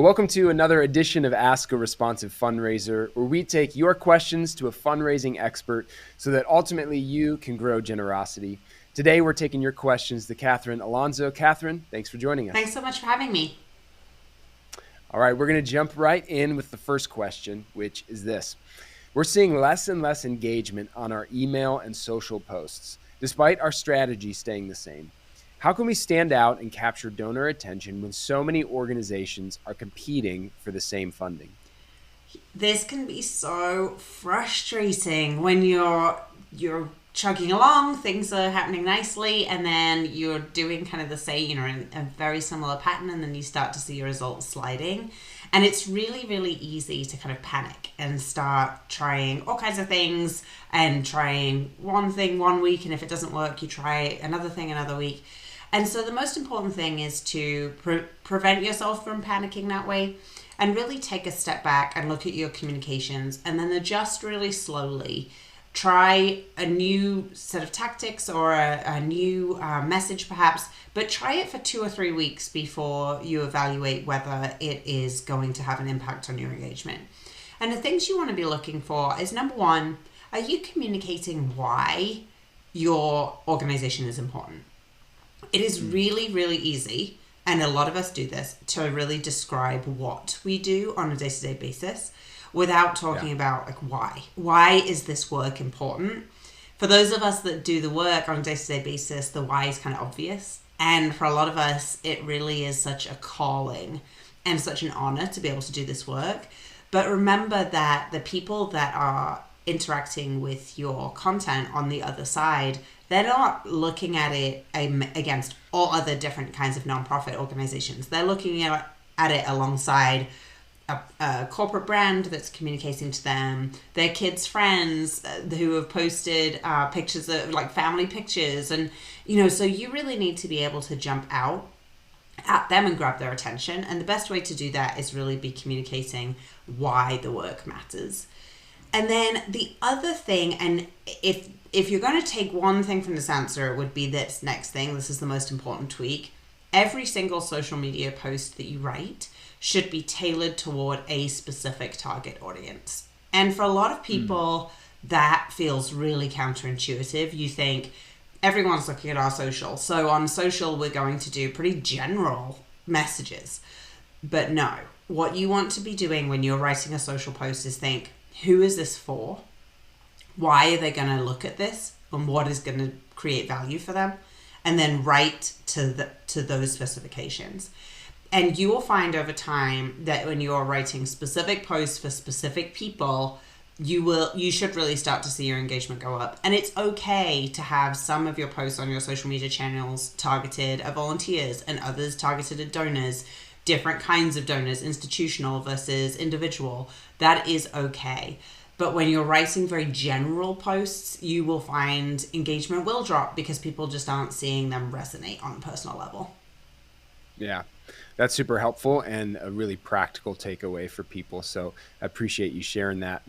Well, welcome to another edition of Ask a Responsive Fundraiser, where we take your questions to a fundraising expert so that ultimately you can grow generosity. Today, we're taking your questions to Catherine Alonzo. Catherine, thanks for joining us. Thanks so much for having me. All right, we're going to jump right in with the first question, which is this. We're seeing less and less engagement on our email and social posts, despite our strategy staying the same. How can we stand out and capture donor attention when so many organizations are competing for the same funding? This can be so frustrating when you're chugging along, things are happening nicely, and then you're doing kind of the same, in a very similar pattern, and then you start to see your results sliding. And it's really, really easy to kind of panic and start trying all kinds of things and trying one thing one week, and if it doesn't work, you try another thing another week. And so the most important thing is to prevent yourself from panicking that way and really take a step back and look at your communications and then adjust really slowly. Try a new set of tactics or a new message perhaps, but try it for 2 or 3 weeks before you evaluate whether it is going to have an impact on your engagement. And the things you want to be looking for is, number one, are you communicating why your organization is important? It is really, really easy, and a lot of us do this, to really describe what we do on a day-to-day basis without talking about why. Why is this work important? For those of us that do the work on a day-to-day basis, the why is kind of obvious. And for a lot of us, it really is such a calling and such an honor to be able to do this work. But remember that the people that are interacting with your content on the other side, they're not looking at it against all other different kinds of nonprofit organizations. They're looking at it alongside a corporate brand that's communicating to them, their kids' friends who have posted pictures of family pictures. And, so you really need to be able to jump out at them and grab their attention. And the best way to do that is really be communicating why the work matters. And then the other thing, and if you're going to take one thing from this answer, it would be this next thing. This is the most important tweak. Every single social media post that you write should be tailored toward a specific target audience. And for a lot of people, that feels really counterintuitive. You think everyone's looking at our social. So on social, we're going to do pretty general messages. But no, what you want to be doing when you're writing a social post is think, who is this for? Why are they going to look at this? And what is going to create value for them? And then write to those specifications. And you will find over time that when you're writing specific posts for specific people, you should really start to see your engagement go up. And it's okay to have some of your posts on your social media channels targeted at volunteers and others targeted at donors, different kinds of donors, institutional versus individual. That is okay. But when you're writing very general posts, you will find engagement will drop because people just aren't seeing them resonate on a personal level. Yeah, that's super helpful and a really practical takeaway for people. So I appreciate you sharing that.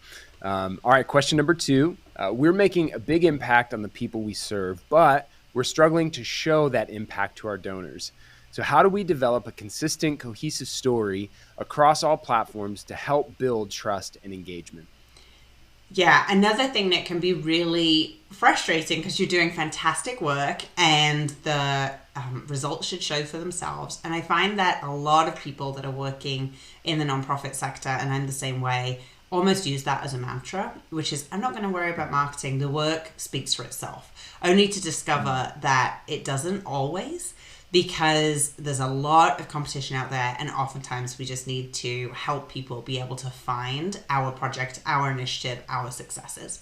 All right, question number 2. We're making a big impact on the people we serve, but we're struggling to show that impact to our donors. So how do we develop a consistent, cohesive story across all platforms to help build trust and engagement? Yeah, another thing that can be really frustrating because you're doing fantastic work and the results should show for themselves. And I find that a lot of people that are working in the nonprofit sector, and I'm the same way, almost use that as a mantra, which is, I'm not going to worry about marketing. The work speaks for itself. Only to discover that it doesn't always, because there's a lot of competition out there, and oftentimes we just need to help people be able to find our project, our initiative, our successes.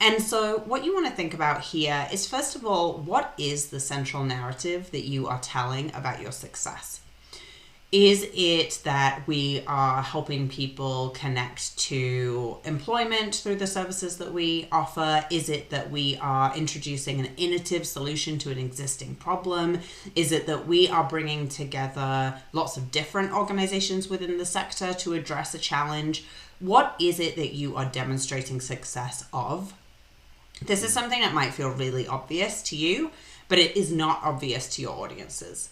And so what you want to think about here is, first of all, what is the central narrative that you are telling about your success? Is it that we are helping people connect to employment through the services that we offer? Is it that we are introducing an innovative solution to an existing problem? Is it that we are bringing together lots of different organizations within the sector to address a challenge? What is it that you are demonstrating success of? This is something that might feel really obvious to you, but it is not obvious to your audiences.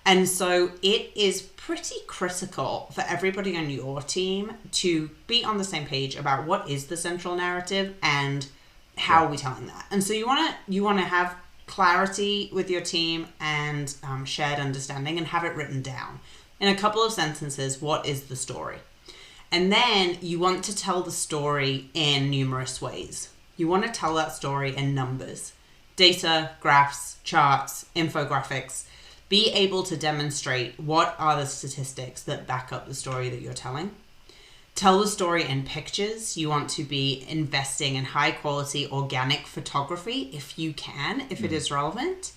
And so it is pretty critical for everybody on your team to be on the same page about what is the central narrative and how are we telling that. And so you want to have clarity with your team and shared understanding and have it written down in a couple of sentences. What is the story? And then you want to tell the story in numerous ways. You want to tell that story in numbers, data, graphs, charts, infographics. Be able to demonstrate what are the statistics that back up the story that you're telling. Tell the story in pictures. You want to be investing in high quality organic photography if you can, if it is relevant.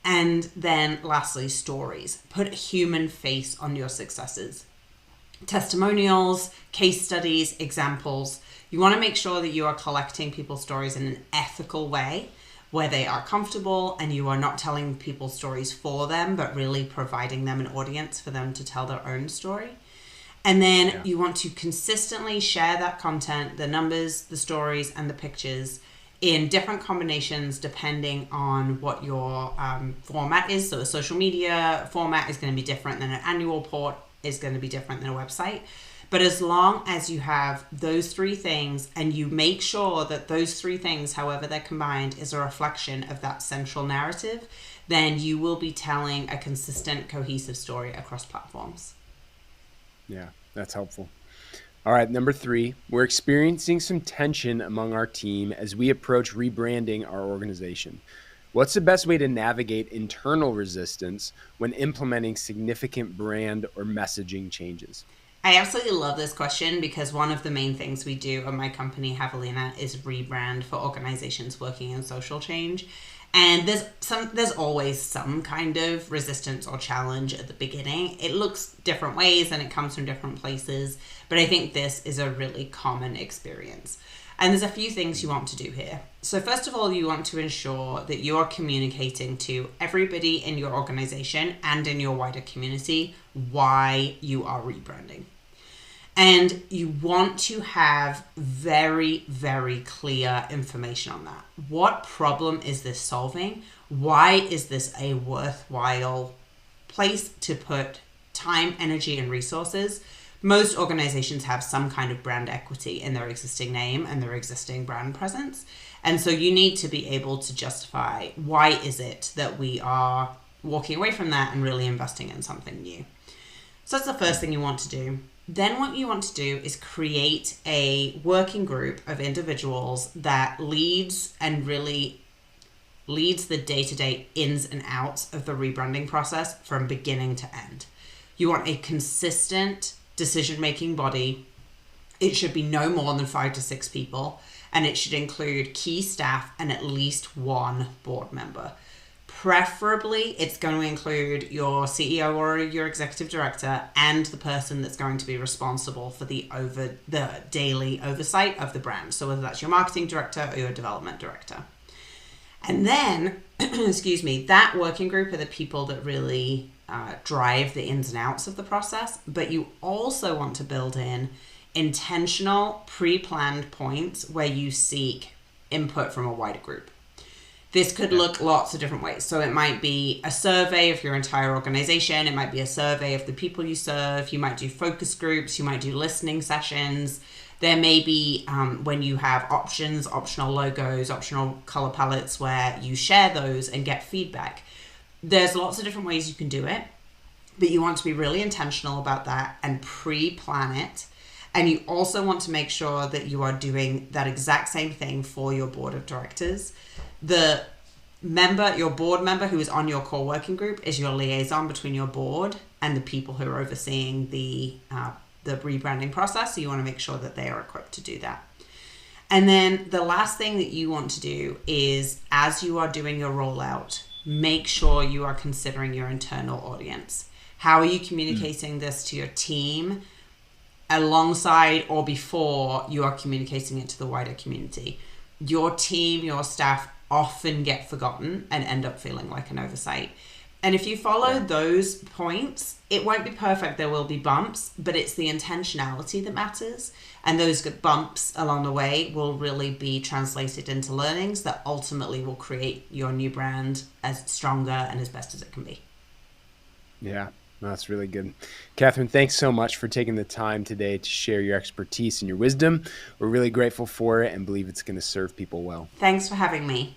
And then lastly, stories. Put a human face on your successes. Testimonials, case studies, examples. You want to make sure that you are collecting people's stories in an ethical way where they are comfortable and you are not telling people's stories for them, but really providing them an audience for them to tell their own story. And then you want to consistently share that content, the numbers, the stories, and the pictures in different combinations depending on what your format is. So a social media format is going to be different than an annual report is going to be different than a website. But as long as you have those three things and you make sure that those three things, however they're combined, is a reflection of that central narrative, then you will be telling a consistent, cohesive story across platforms. Yeah, that's helpful. All right, number 3, we're experiencing some tension among our team as we approach rebranding our organization. What's the best way to navigate internal resistance when implementing significant brand or messaging changes? I absolutely love this question because one of the main things we do at my company, Javelina, is rebrand for organizations working in social change. And there's always some kind of resistance or challenge at the beginning. It looks different ways and it comes from different places, but I think this is a really common experience. And there's a few things you want to do here. So first of all, you want to ensure that you are communicating to everybody in your organization and in your wider community why you are rebranding. And you want to have very, very clear information on that. What problem is this solving? Why is this a worthwhile place to put time, energy, and resources? Most organizations have some kind of brand equity in their existing name and their existing brand presence. And so you need to be able to justify why is it that we are walking away from that and really investing in something new. So that's the first thing you want to do. Then what you want to do is create a working group of individuals that leads the day-to-day ins and outs of the rebranding process from beginning to end. You want a consistent decision-making body. It should be no more than 5 to 6 people, and it should include key staff and at least one board member. Preferably, it's going to include your CEO or your executive director and the person that's going to be responsible for the daily oversight of the brand. So whether that's your marketing director or your development director. And then, that working group are the people that really drive the ins and outs of the process. But you also want to build in intentional, pre-planned points where you seek input from a wider group. This could look lots of different ways. So it might be a survey of your entire organization. It might be a survey of the people you serve. You might do focus groups. You might do listening sessions. There may be when you have options, optional logos, optional color palettes where you share those and get feedback. There's lots of different ways you can do it, but you want to be really intentional about that and pre-plan it. And you also want to make sure that you are doing that exact same thing for your board of directors. Your board member who is on your core working group is your liaison between your board and the people who are overseeing the rebranding process. So you want to make sure that they are equipped to do that. And then the last thing that you want to do is, as you are doing your rollout, make sure you are considering your internal audience. How are you communicating this to your team alongside or before you are communicating it to the wider community? Your team, your staff often get forgotten and end up feeling like an oversight. And if you follow those points, it won't be perfect. There will be bumps, but it's the intentionality that matters. And those bumps along the way will really be translated into learnings that ultimately will create your new brand as stronger and as best as it can be. Yeah, no, that's really good. Catherine, thanks so much for taking the time today to share your expertise and your wisdom. We're really grateful for it and believe it's going to serve people well. Thanks for having me.